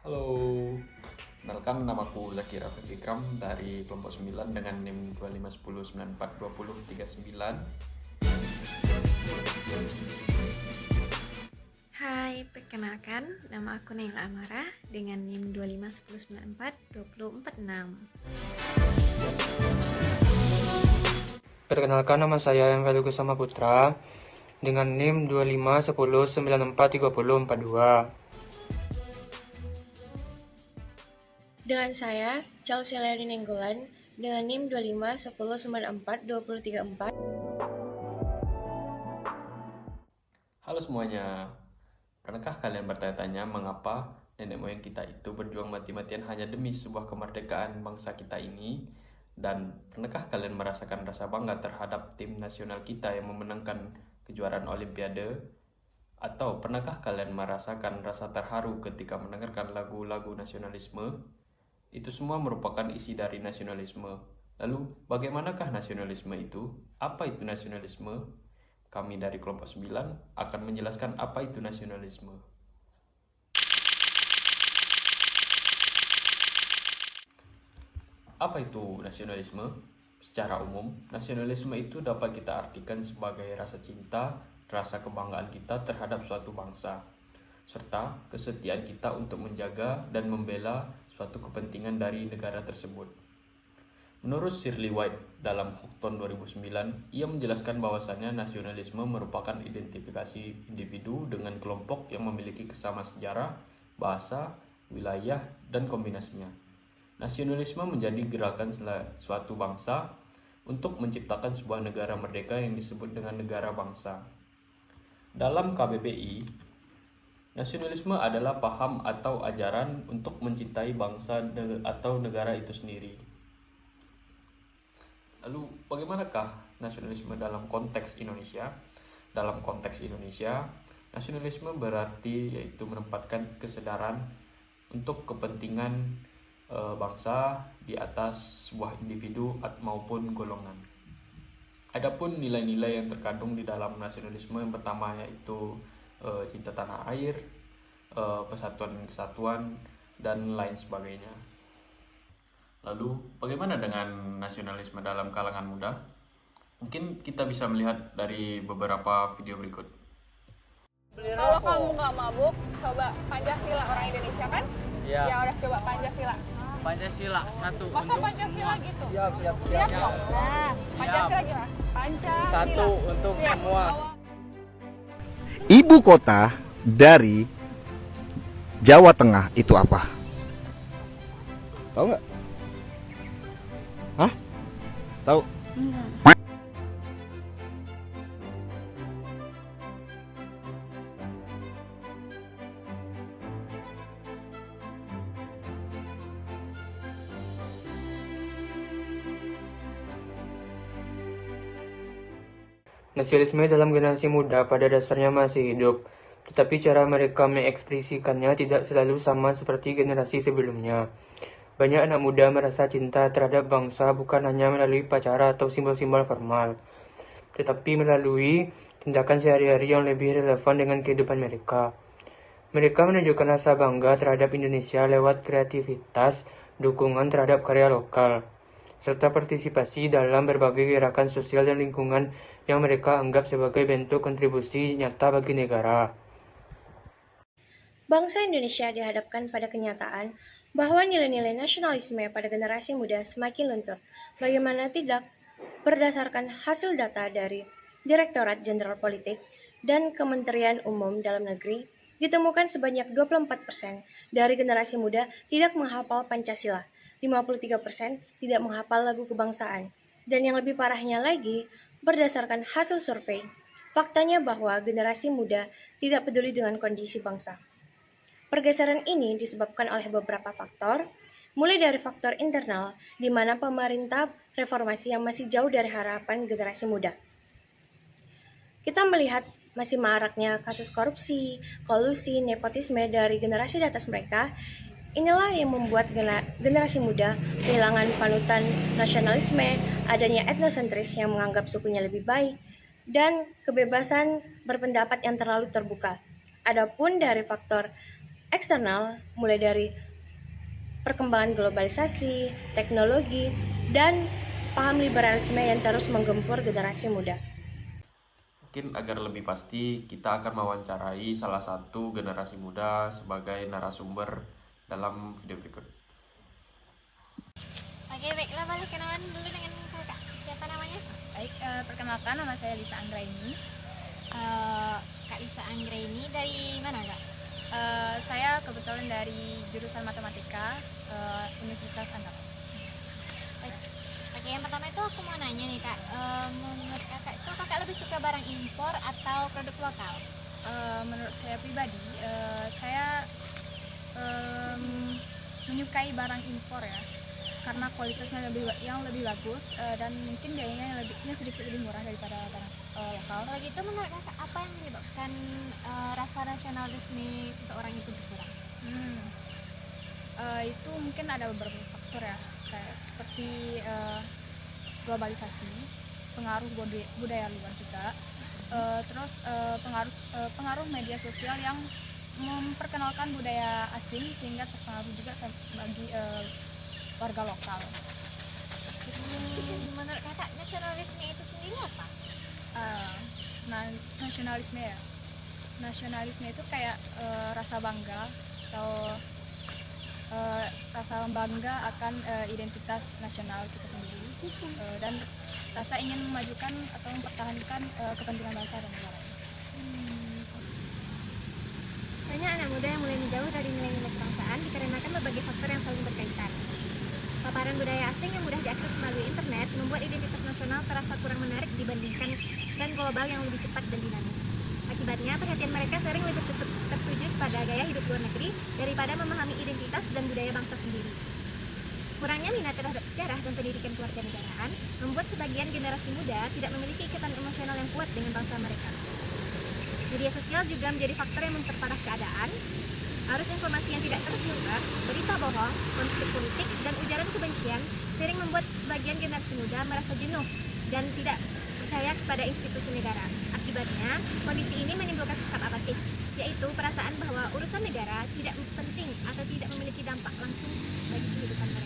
Halo, kenalkan namaku Zaki Rafiq Fikram dari kelompok 9 dengan NIM 2510942039. Hai, perkenalkan, nama aku Naila Amara dengan NIM 2510942046. Perkenalkan, nama saya Emvel Gusama Putra dengan NIM 2510943042. Dengan saya, Chelsea Lady Nenggolan, dengan NIM 2510942034. Halo semuanya, pernahkah kalian bertanya-tanya mengapa nenek moyang kita itu berjuang mati-matian hanya demi sebuah kemerdekaan bangsa kita ini? Dan pernahkah kalian merasakan rasa bangga terhadap tim nasional kita yang memenangkan kejuaraan Olimpiade? Atau pernahkah kalian merasakan rasa terharu ketika mendengarkan lagu-lagu nasionalisme? Itu semua merupakan isi dari nasionalisme. Lalu, bagaimanakah nasionalisme itu? Apa itu nasionalisme? Kami dari kelompok 9 akan menjelaskan apa itu nasionalisme. Apa itu nasionalisme? Secara umum, nasionalisme itu dapat kita artikan sebagai rasa cinta, rasa kebanggaan kita terhadap suatu bangsa, serta kesetiaan kita untuk menjaga dan membela suatu kepentingan dari negara tersebut. Menurut Shirley White dalam Houghton 2009, ia menjelaskan bahwasannya nasionalisme merupakan identifikasi individu dengan kelompok yang memiliki kesamaan sejarah, bahasa, wilayah, dan kombinasinya. Nasionalisme menjadi gerakan suatu bangsa untuk menciptakan sebuah negara merdeka yang disebut dengan negara bangsa. Dalam KBBI, nasionalisme adalah paham atau ajaran untuk mencintai bangsa atau negara itu sendiri. Lalu, bagaimanakah nasionalisme dalam konteks Indonesia? Dalam konteks Indonesia, nasionalisme berarti yaitu menempatkan kesadaran untuk kepentingan bangsa di atas sebuah individu maupun golongan. Adapun nilai-nilai yang terkandung di dalam nasionalisme yang pertama yaitu cinta tanah air, persatuan dan kesatuan, dan lain sebagainya. Lalu, bagaimana dengan nasionalisme dalam kalangan muda? Mungkin kita bisa melihat dari beberapa video berikut. Kalau kamu nggak mabuk, coba Pancasila, orang Indonesia kan? Iya. Ya udah coba Pancasila. Pancasila satu Masa untuk Pancasila semua. gitu? Siap. Siap dong. Nah, Pancasila gimana? Pancasila. Satu untuk Siap. semua. Ibu kota dari Jawa Tengah itu apa? Tahu nggak? Hah? Tahu? Nasionalisme dalam generasi muda pada dasarnya masih hidup, tetapi cara mereka mengekspresikannya tidak selalu sama seperti generasi sebelumnya. Banyak anak muda merasa cinta terhadap bangsa bukan hanya melalui upacara atau simbol-simbol formal, tetapi melalui tindakan sehari-hari yang lebih relevan dengan kehidupan mereka. Mereka menunjukkan rasa bangga terhadap Indonesia lewat kreativitas, dukungan terhadap karya lokal, serta partisipasi dalam berbagai gerakan sosial dan lingkungan yang mereka anggap sebagai bentuk kontribusi nyata bagi negara. Bangsa Indonesia dihadapkan pada kenyataan bahwa nilai-nilai nasionalisme pada generasi muda semakin luntur. Bagaimana tidak? Berdasarkan hasil data dari Direktorat Jenderal Politik dan Kementerian Umum Dalam Negeri, ditemukan sebanyak 24% dari generasi muda tidak menghafal Pancasila, 53% tidak menghafal lagu kebangsaan, dan yang lebih parahnya lagi, berdasarkan hasil survei, faktanya bahwa generasi muda tidak peduli dengan kondisi bangsa. Pergeseran ini disebabkan oleh beberapa faktor, mulai dari faktor internal, di mana pemerintah reformasi yang masih jauh dari harapan generasi muda. Kita melihat masih maraknya kasus korupsi, kolusi, nepotisme dari generasi di atas mereka. Inilah yang membuat generasi muda kehilangan panutan nasionalisme, adanya etnosentris yang menganggap sukunya lebih baik, dan kebebasan berpendapat yang terlalu terbuka. Adapun dari faktor eksternal, mulai dari perkembangan globalisasi, teknologi, dan paham liberalisme yang terus menggempur generasi muda. Mungkin agar lebih pasti, kita akan mewawancarai salah satu generasi muda sebagai narasumber dalam video berikut. Oke, baiklah, boleh kenalan dulu dengan kakak. Siapa namanya? Baik, perkenalkan nama saya Lisa Anggraini. Kak Lisa Anggraini dari mana, Kak? Saya kebetulan dari jurusan matematika Universitas Andalas. Oke, yang pertama itu aku mau nanya nih, Kak. Menurut kakak itu kakak lebih suka barang impor atau produk lokal? Menurut saya pribadi, saya menyukai barang impor ya, karena kualitasnya lebih bagus dan mungkin biayanya sedikit lebih murah daripada barang lokal. Kalau gitu menurut kakak apa yang menyebabkan rasa nasionalisme seseorang itu berkurang? Itu mungkin ada beberapa faktor ya, kayak seperti globalisasi, pengaruh budaya luar juga, terus pengaruh media sosial yang memperkenalkan budaya asing sehingga terpengaruh juga bagi warga lokal. Menurut kakak nasionalisme itu sendiri apa? Nasionalisme itu kayak rasa bangga atau rasa bangga akan identitas nasional kita sendiri dan rasa ingin memajukan atau mempertahankan kepentingan bangsa dan negara. Banyak anak muda yang mulai menjauh dari nilai-nilai kebangsaan dikarenakan berbagai faktor yang saling berkaitan. Paparan budaya asing yang mudah diakses melalui internet membuat identitas nasional terasa kurang menarik dibandingkan tren global yang lebih cepat dan dinamis. Akibatnya, perhatian mereka sering lebih tertuju pada gaya hidup luar negeri daripada memahami identitas dan budaya bangsa sendiri. Kurangnya minat terhadap sejarah dan pendidikan kewarganegaraan membuat sebagian generasi muda tidak memiliki ikatan emosional yang kuat dengan bangsa mereka. Media sosial juga menjadi faktor yang memperparah keadaan. Arus informasi yang tidak terfilter, berita bohong, konflik politik, dan ujaran kebencian sering membuat sebagian generasi muda merasa jenuh dan tidak percaya kepada institusi negara. Akibatnya, kondisi ini menimbulkan sikap apatis, yaitu perasaan bahwa urusan negara tidak penting atau tidak memiliki dampak langsung bagi kehidupan mereka.